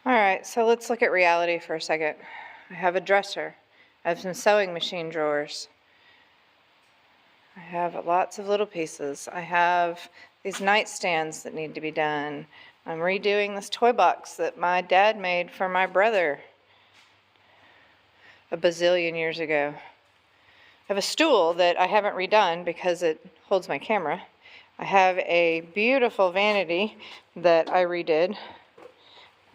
Alright, so let's look at reality for a second. I have a dresser. I have some sewing machine drawers. I have lots of little pieces. I have these nightstands that need to be done. I'm redoing this toy box that my dad made for my brother a bazillion years ago. I have a stool that I haven't redone because it holds my camera. I have a beautiful vanity that I redid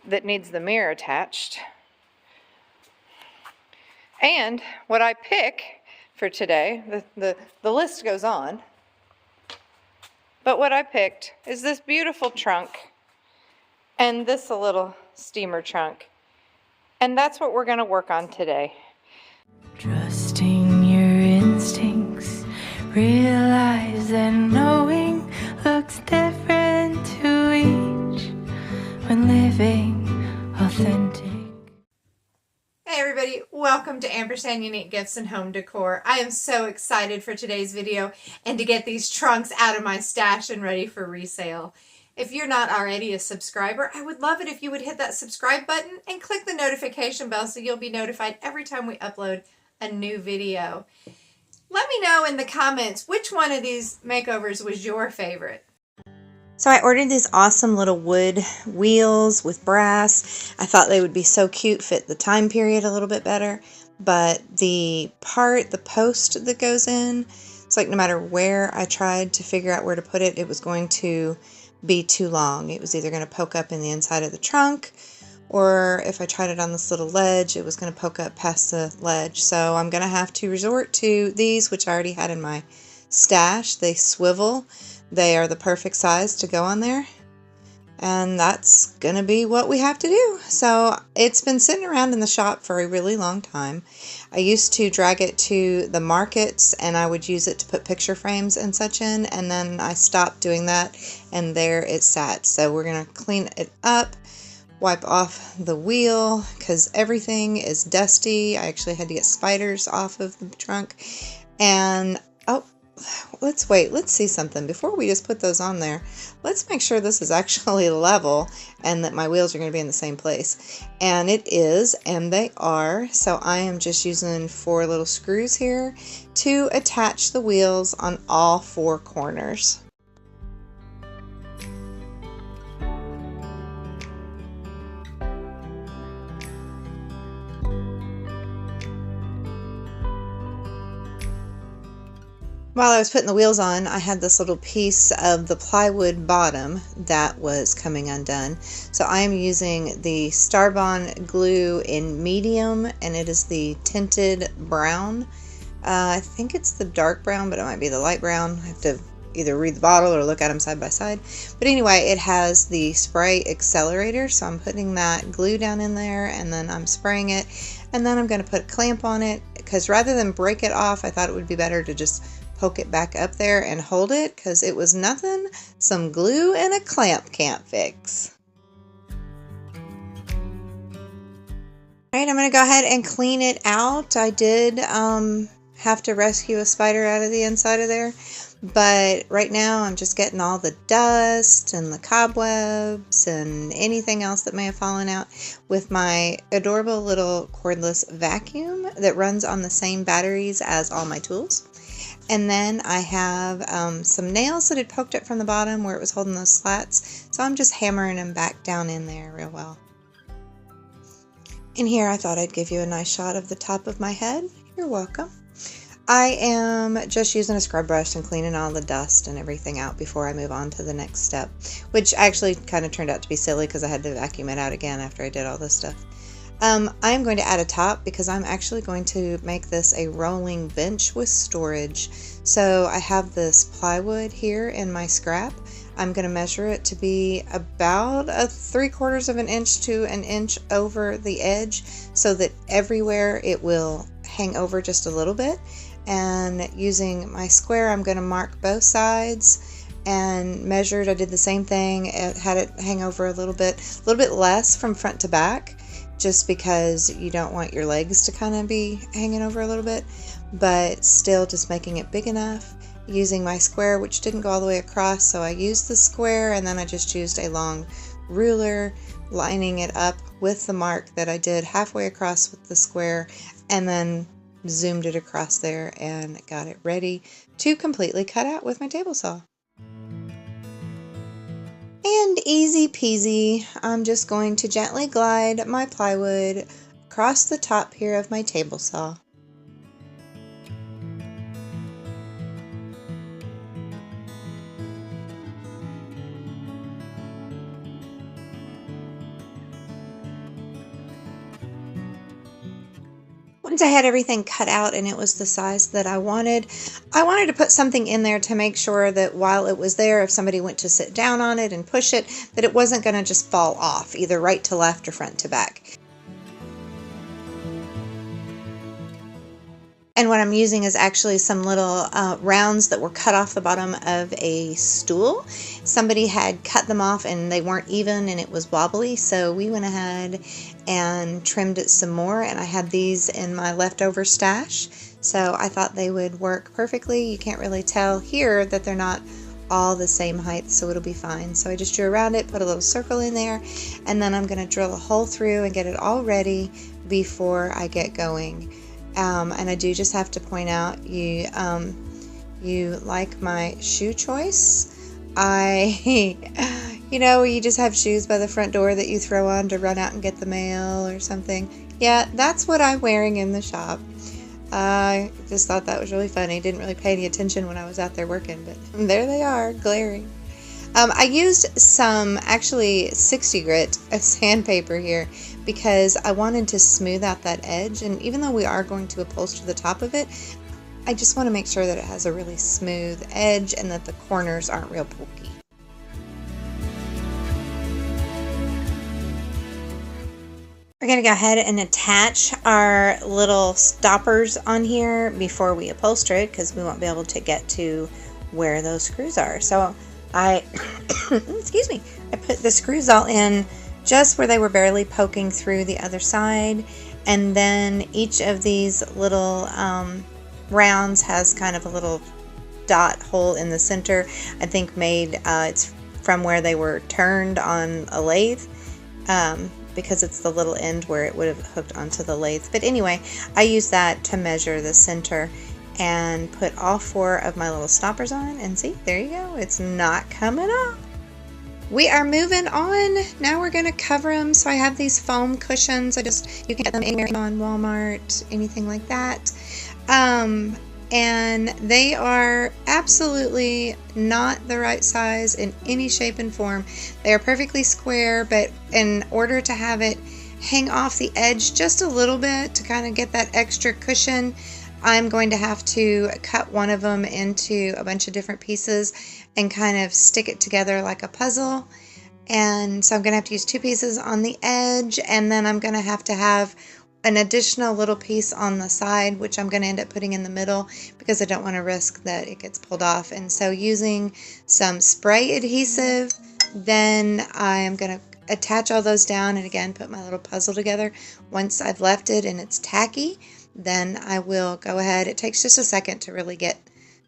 that needs the mirror attached. And what I pick for today, the list goes on, but what I picked is this beautiful trunk and this little steamer trunk. And that's what we're going to work on today. Trusting your instincts, realize that knowing looks different to each when living authentic. Hey everybody, welcome to Ampersand Unique Gifts and Home Decor. I am so excited for today's video and to get these trunks out of my stash and ready for resale. If you're not already a subscriber, I would love it if you would hit that subscribe button and click the notification bell so you'll be notified every time we upload a new video. Let me know in the comments which one of these makeovers was your favorite. So I ordered these awesome little wood wheels with brass. I thought they would be so cute, fit the time period a little bit better. But the post that goes in, it's like no matter where I tried to figure out where to put it, it was going to be too long. It was either going to poke up in the inside of the trunk, or if I tried it on this little ledge, it was going to poke up past the ledge. So I'm going to have to resort to these, which I already had in my stash. They swivel. They are the perfect size to go on there, and that's gonna be what we have to do. So it's been sitting around in the shop for a really long time. I used to drag it to the markets and I would use it to put picture frames and such in, and then I stopped doing that and there it sat. So we're gonna clean it up, wipe off the wheel because everything is dusty. I actually had to get spiders off of the trunk, and let's wait. Let's see something. Before we just put those on there, let's make sure this is actually level and that my wheels are going to be in the same place. And it is, and they are. So I am just using 4 little screws here to attach the wheels on all 4 corners. While I was putting the wheels on, I had this little piece of the plywood bottom that was coming undone. So I am using the Starbond glue in medium, and it is the tinted brown. I think it's the dark brown, but it might be the light brown. I have to either read the bottle or look at them side by side. But anyway, it has the spray accelerator, so I'm putting that glue down in there, and then I'm spraying it, and then I'm going to put a clamp on it, because rather than break it off, I thought it would be better to just poke it back up there and hold it, because it was nothing some glue and a clamp can't fix. Alright, I'm going to go ahead and clean it out. I did have to rescue a spider out of the inside of there, but right now I'm just getting all the dust and the cobwebs and anything else that may have fallen out with my adorable little cordless vacuum that runs on the same batteries as all my tools. And then I have some nails that had poked up from the bottom where it was holding those slats. So I'm just hammering them back down in there real well. In here I thought I'd give you a nice shot of the top of my head. You're welcome. I am just using a scrub brush and cleaning all the dust and everything out before I move on to the next step. Which actually kind of turned out to be silly because I had to vacuum it out again after I did all this stuff. I'm going to add a top because I'm actually going to make this a rolling bench with storage. So I have this plywood here in my scrap. I'm going to measure it to be about 3/4 of an inch to an inch over the edge so that everywhere it will hang over just a little bit. And using my square, I'm going to mark both sides and measured. I did the same thing. It had it hang over a little bit less from front to back, just because you don't want your legs to kind of be hanging over a little bit, but still just making it big enough. Using my square, which didn't go all the way across, so I used the square, and then I just used a long ruler lining it up with the mark that I did halfway across with the square, and then zoomed it across there and got it ready to completely cut out with my table saw. And easy peasy, I'm just going to gently glide my plywood across the top here of my table saw. Once I had everything cut out and it was the size that I wanted to put something in there to make sure that while it was there, if somebody went to sit down on it and push it, that it wasn't going to just fall off, either right to left or front to back. And what I'm using is actually some little rounds that were cut off the bottom of a stool. Somebody had cut them off and they weren't even and it was wobbly, so we went ahead and trimmed it some more, and I had these in my leftover stash, so I thought they would work perfectly. You can't really tell here that they're not all the same height, so it'll be fine. So I just drew around it, put a little circle in there, and then I'm going to drill a hole through and get it all ready before I get going. And I do just have to point out, you like my shoe choice. You know, you just have shoes by the front door that you throw on to run out and get the mail or something. Yeah, that's what I'm wearing in the shop. I just thought that was really funny. Didn't really pay any attention when I was out there working, but there they are, glaring. I used some, actually 60 grit sandpaper here because I wanted to smooth out that edge, and even though we are going to upholster the top of it, I just want to make sure that it has a really smooth edge and that the corners aren't real pokey. We're going to go ahead and attach our little stoppers on here before we upholster it, because we won't be able to get to where those screws are. So I, excuse me, I put the screws all in just where they were barely poking through the other side, and then each of these little rounds has kind of a little dot hole in the center. I think made, it's from where they were turned on a lathe, because it's the little end where it would have hooked onto the lathe. But anyway, I use that to measure the center and put all 4 of my little stoppers on, and see, there you go, it's not coming off. We are moving on. Now we're going to cover them. So I have these foam cushions. You can get them anywhere on Walmart, anything like that. And they are absolutely not the right size in any shape and form. They are perfectly square, but in order to have it hang off the edge just a little bit to kind of get that extra cushion, I'm going to have to cut one of them into a bunch of different pieces and kind of stick it together like a puzzle. And so I'm going to have to use 2 pieces on the edge, and then I'm going to have an additional little piece on the side, which I'm going to end up putting in the middle because I don't want to risk that it gets pulled off. And so using some spray adhesive, then I am going to attach all those down and again put my little puzzle together. Once I've left it and it's tacky, then I will go ahead. It takes just a second to really get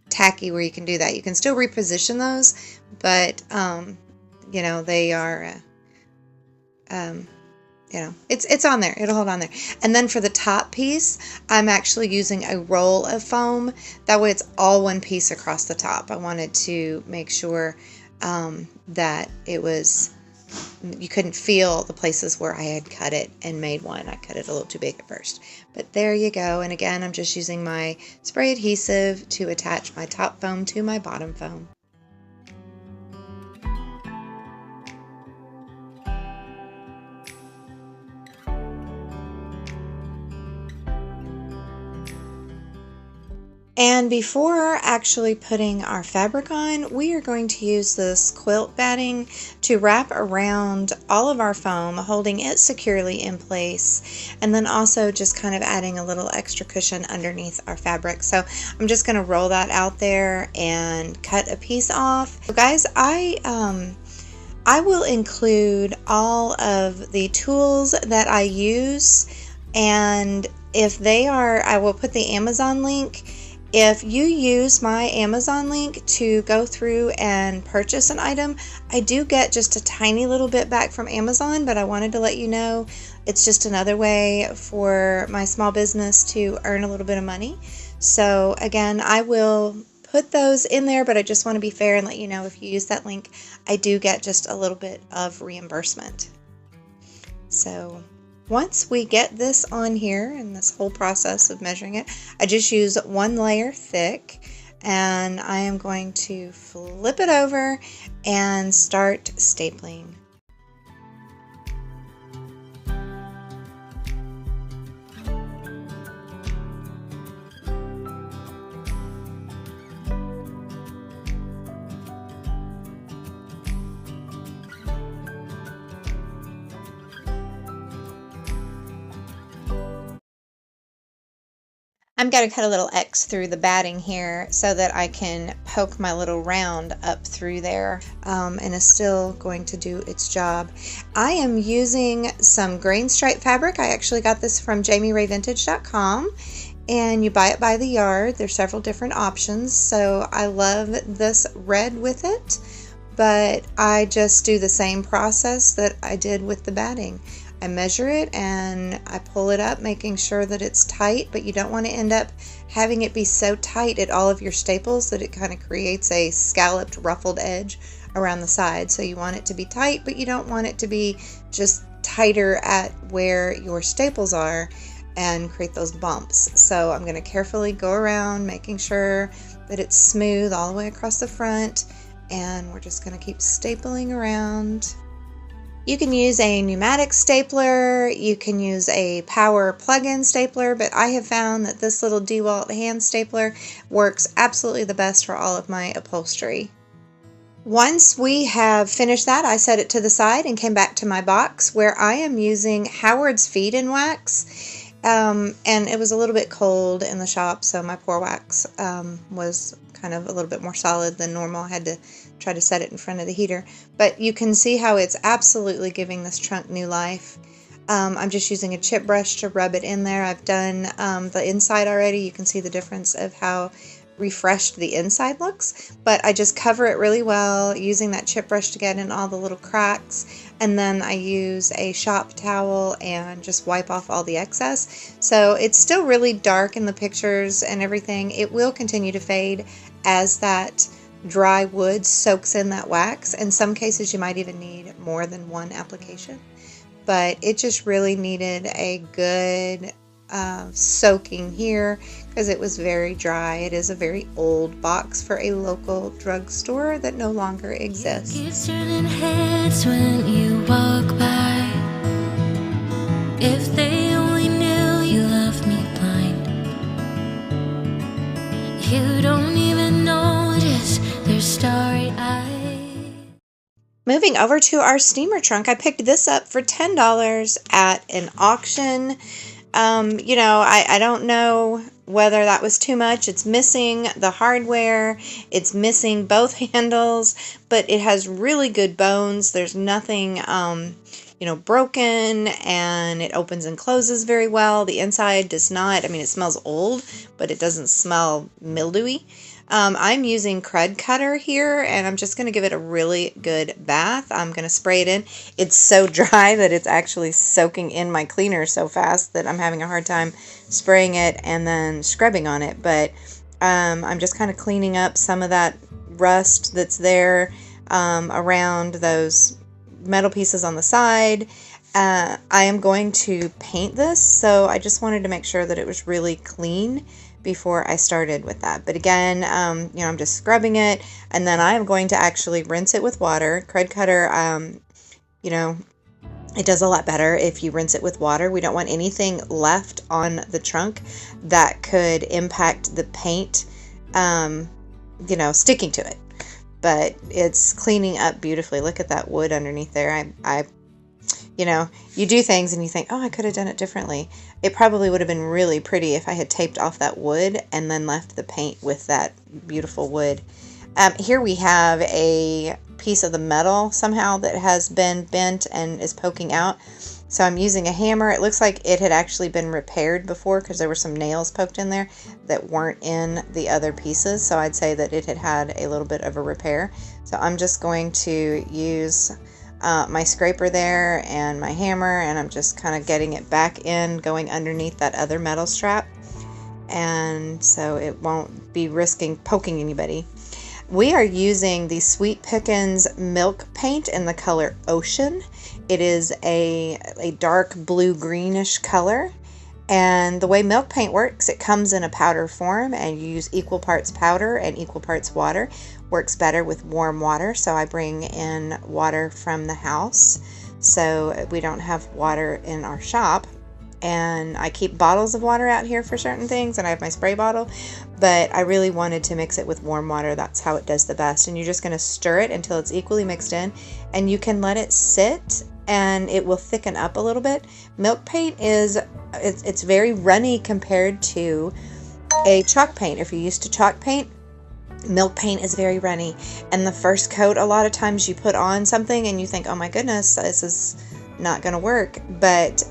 tacky where you can do that. You can still reposition those, but you know, they are you know, it's on there. It'll hold on there. And then for the top piece, I'm actually using a roll of foam. That way it's all one piece across the top. I wanted to make sure that it was, you couldn't feel the places where I had cut it and made one. I cut it a little too big at first. But there you go. And again, I'm just using my spray adhesive to attach my top foam to my bottom foam. And before actually putting our fabric on, we are going to use this quilt batting to wrap around all of our foam, holding it securely in place, and then also just kind of adding a little extra cushion underneath our fabric. So I'm just going to roll that out there and cut a piece off. So guys, I will include all of the tools that I use, and if they are, I will put the Amazon link. If you use my Amazon link to go through and purchase an item, I do get just a tiny little bit back from Amazon, but I wanted to let you know it's just another way for my small business to earn a little bit of money. So again, I will put those in there, but I just want to be fair and let you know if you use that link, I do get just a little bit of reimbursement. So once we get this on here and this whole process of measuring it, I just use 1 layer thick, and I am going to flip it over and start stapling. I'm going to cut a little X through the batting here so that I can poke my little round up through there, and it's still going to do its job. I am using some grain stripe fabric. I actually got this from JamiRayVintage.com, and you buy it by the yard. There's several different options, so I love this red with it, but I just do the same process that I did with the batting. I measure it and I pull it up, making sure that it's tight, but you don't want to end up having it be so tight at all of your staples that it kind of creates a scalloped, ruffled edge around the side. So you want it to be tight, but you don't want it to be just tighter at where your staples are and create those bumps. So I'm going to carefully go around, making sure that it's smooth all the way across the front, and we're just going to keep stapling around. You can use a pneumatic stapler, you can use a power plug-in stapler, but I have found that this little DeWalt hand stapler works absolutely the best for all of my upholstery. Once we have finished that, I set it to the side and came back to my box where I am using Howard's feed-in wax. And it was a little bit cold in the shop, so my pour wax was kind of a little bit more solid than normal. I had to try to set it in front of the heater, but you can see how it's absolutely giving this trunk new life. I'm just using a chip brush to rub it in there. I've done the inside already. You can see the difference of how refreshed the inside looks, but I just cover it really well using that chip brush to get in all the little cracks, and then I use a shop towel and just wipe off all the excess. So it's still really dark in the pictures and everything. It will continue to fade as that dry wood soaks in that wax. In some cases you might even need more than one application, but it just really needed a good soaking here because it was very dry. It is a very old box for a local drugstore that no longer exists. Keeps turning heads when you walk by. If they only knew you left me blind. You don't even notice their starry eyes. Moving over to our steamer trunk, I picked this up for $10 at an auction. You know, I don't know whether that was too much. It's missing the hardware, it's missing both handles, but it has really good bones. There's nothing, you know, broken, and it opens and closes very well. The inside does not. I mean, it smells old, but it doesn't smell mildewy. I'm using Crud Cutter here, and I'm just going to give it a really good bath. I'm going to spray it in. It's so dry that it's actually soaking in my cleaner so fast that I'm having a hard time spraying it and then scrubbing on it. But I'm just kind of cleaning up some of that rust that's there around those metal pieces on the side. I am going to paint this, so I just wanted to make sure that it was really clean before I started with that. But again, you know, I'm just scrubbing it, and then I am going to actually rinse it with water. Crud Cutter, you know, it does a lot better if you rinse it with water. We don't want anything left on the trunk that could impact the paint, you know, sticking to it. But it's cleaning up beautifully. Look at that wood underneath there. You know, you do things and you think, oh, I could have done it differently. It probably would have been really pretty if I had taped off that wood and then left the paint with that beautiful wood. Here we have a piece of the metal somehow that has been bent and is poking out. So I'm using a hammer. It looks like it had actually been repaired before because there were some nails poked in there that weren't in the other pieces. So I'd say that it had had a little bit of a repair. So I'm just going to use my scraper there and my hammer, and I'm just kind of getting it back in, going underneath that other metal strap, and so it won't be risking poking anybody. We are using the Sweet Pickins Milk Paint in the color Ocean. It is a dark blue greenish color, and the way milk paint works, it comes in a powder form, and you use equal parts powder and equal parts water. Works better with warm water, so I bring in water from the house so we don't have water in our shop. And I keep bottles of water out here for certain things, and I have my spray bottle, but I really wanted to mix it with warm water. That's how it does the best. And you're just going to stir it until it's equally mixed in, and you can let it sit and it will thicken up a little bit. Milk paint it's very runny compared to a chalk paint. If you're used to chalk paint, milk paint is very runny, and the first coat, a lot of times you put on something and you think, oh my goodness, this is not going to work. But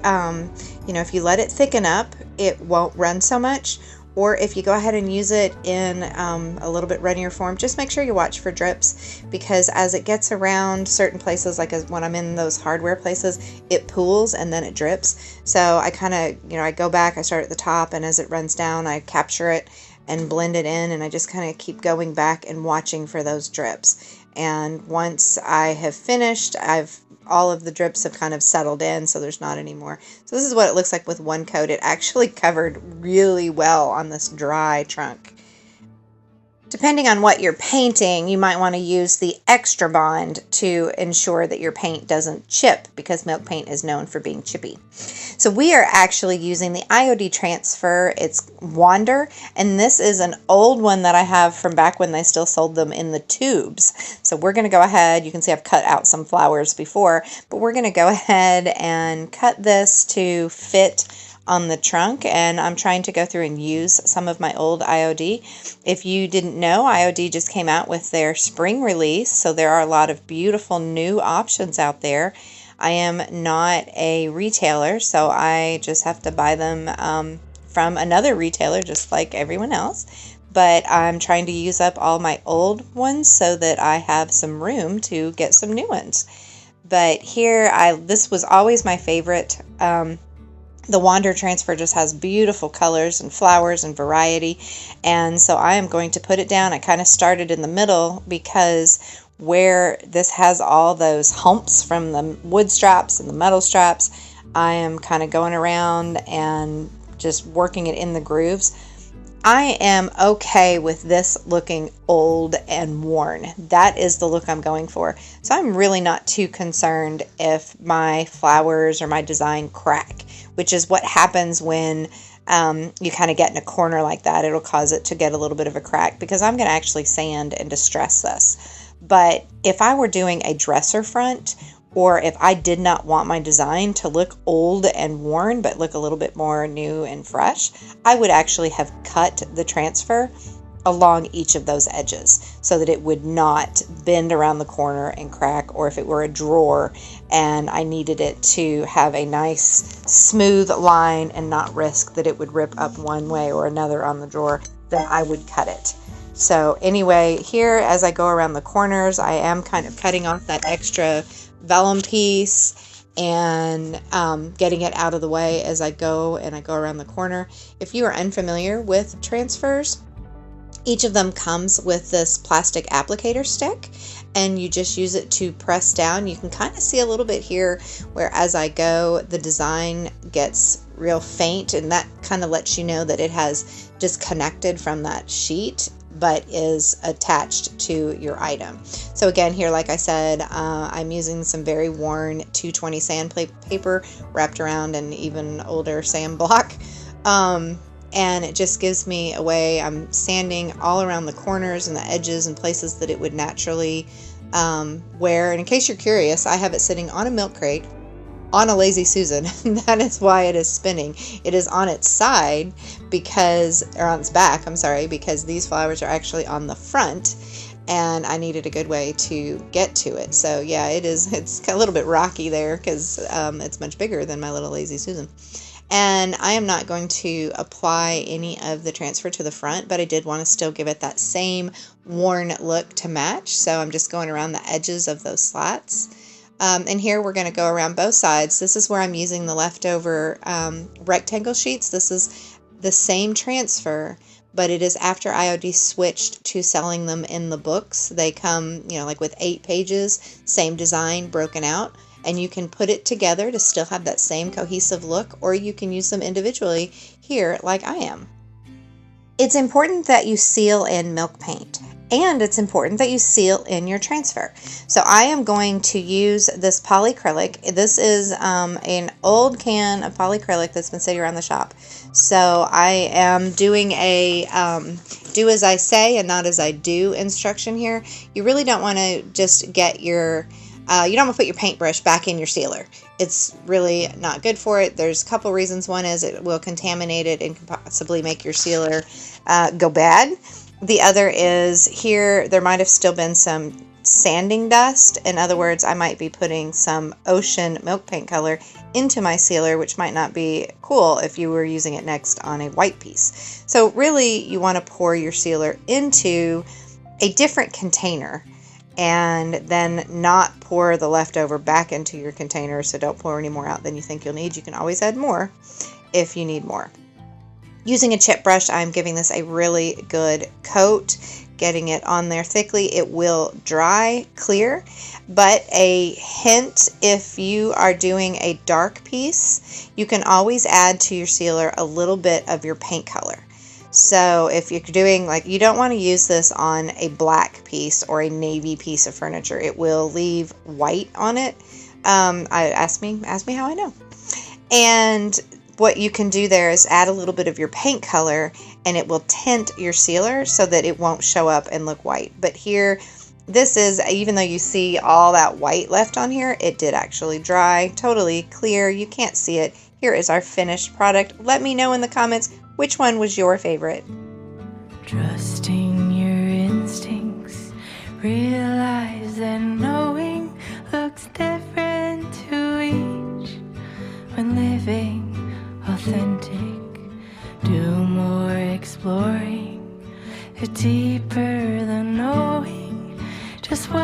you know, if you let it thicken up, it won't run so much. Or if you go ahead and use it in a little bit runnier form, just make sure you watch for drips, because as it gets around certain places, like when I'm in those hardware places, it pools and then it drips. So I kind of, I go back, I start at the top, and as it runs down, I capture it and blend it in, and I just kind of keep going back and watching for those drips. And once I have finished, all of the drips have kind of settled in, so there's not any more. So this is what it looks like with one coat. It actually covered really well on this dry trunk. Depending on what you're painting, you might want to use the extra bond to ensure that your paint doesn't chip, because milk paint is known for being chippy. So we are actually using the IOD transfer. It's Wander, and this is an old one that I have from back when they still sold them in the tubes. So we're going to go ahead, you can see I've cut out some flowers before, but we're going to go ahead and cut this to fit on the trunk, and I'm trying to go through and use some of my old IOD. If you didn't know, IOD just came out with their spring release, so there are a lot of beautiful new options out there. I am not a retailer, so I just have to buy them from another retailer, just like everyone else. But I'm trying to use up all my old ones so that I have some room to get some new ones. But here, this was always my favorite. The Wander transfer just has beautiful colors and flowers and variety, and so I am going to put it down. I kind of started in the middle because where this has all those humps from the wood straps and the metal straps, I am kind of going around and just working it in the grooves. I am okay with this looking old and worn. That is the look I'm going for. So I'm really not too concerned if my flowers or my design crack, which is what happens when you kind of get in a corner like that. It'll cause it to get a little bit of a crack, because I'm going to actually sand and distress this. But if I were doing a dresser front, or if I did not want my design to look old and worn but look a little bit more new and fresh, I would actually have cut the transfer along each of those edges so that it would not bend around the corner and crack. Or if it were a drawer and I needed it to have a nice smooth line and not risk that it would rip up one way or another on the drawer, then I would cut it. So anyway, here as I go around the corners, I am kind of cutting off that extra vellum piece and getting it out of the way as I go around the corner. If you are unfamiliar with transfers, each of them comes with this plastic applicator stick, and you just use it to press down. You can kind of see a little bit here where as I go, the design gets real faint, and that kind of lets you know that it has disconnected from that sheet but is attached to your item. So again, here, like I said, I'm using some very worn 220 sandpaper wrapped around an even older sand block. And it just gives me a way. I'm sanding all around the corners and the edges and places that it would naturally wear. And in case you're curious, I have it sitting on a milk crate on a Lazy Susan. That is why it is spinning. It is on its side or on its back, I'm sorry, because these flowers are actually on the front. and I needed a good way to get to it. So yeah, it's a little bit rocky there because it's much bigger than my little Lazy Susan. And I am not going to apply any of the transfer to the front, but I did want to still give it that same worn look to match. So I'm just going around the edges of those slats. And here we're going to go around both sides. This is where I'm using the leftover rectangle sheets. This is the same transfer, but it is after IOD switched to selling them in the books. They come, like with 8 pages, same design broken out. And you can put it together to still have that same cohesive look, or you can use them individually here like I am. It's important that you seal in milk paint, and it's important that you seal in your transfer. So I am going to use this polyacrylic. This is an old can of polyacrylic that's been sitting around the shop. So I am doing a do as I say and not as I do instruction here. You really don't want to just get your you don't want to put your paintbrush back in your sealer. It's really not good for it. There's a couple reasons. One is it will contaminate it and can possibly make your sealer go bad. The other is here there might have still been some sanding dust. In other words, I might be putting some ocean milk paint color into my sealer, which might not be cool if you were using it next on a white piece. So really you want to pour your sealer into a different container, and then not pour the leftover back into your container. So don't pour any more out than you think you'll need. You can always add more if you need more. Using a chip brush, I'm giving this a really good coat, getting it on there thickly. It will dry clear, but a hint, if you are doing a dark piece, you can always add to your sealer a little bit of your paint color. So if you're doing, you don't want to use this on a black piece or a navy piece of furniture. It will leave white on it. Ask me how I know. And what you can do there is add a little bit of your paint color, and it will tint your sealer so that it won't show up and look white. But here, this is, even though you see all that white left on here, it did actually dry, totally clear. You can't see it. Here is our finished product. Let me know in the comments which one was your favorite. Trusting your instincts, realize that knowing looks different to each. When living authentic, do more exploring, deeper than knowing just what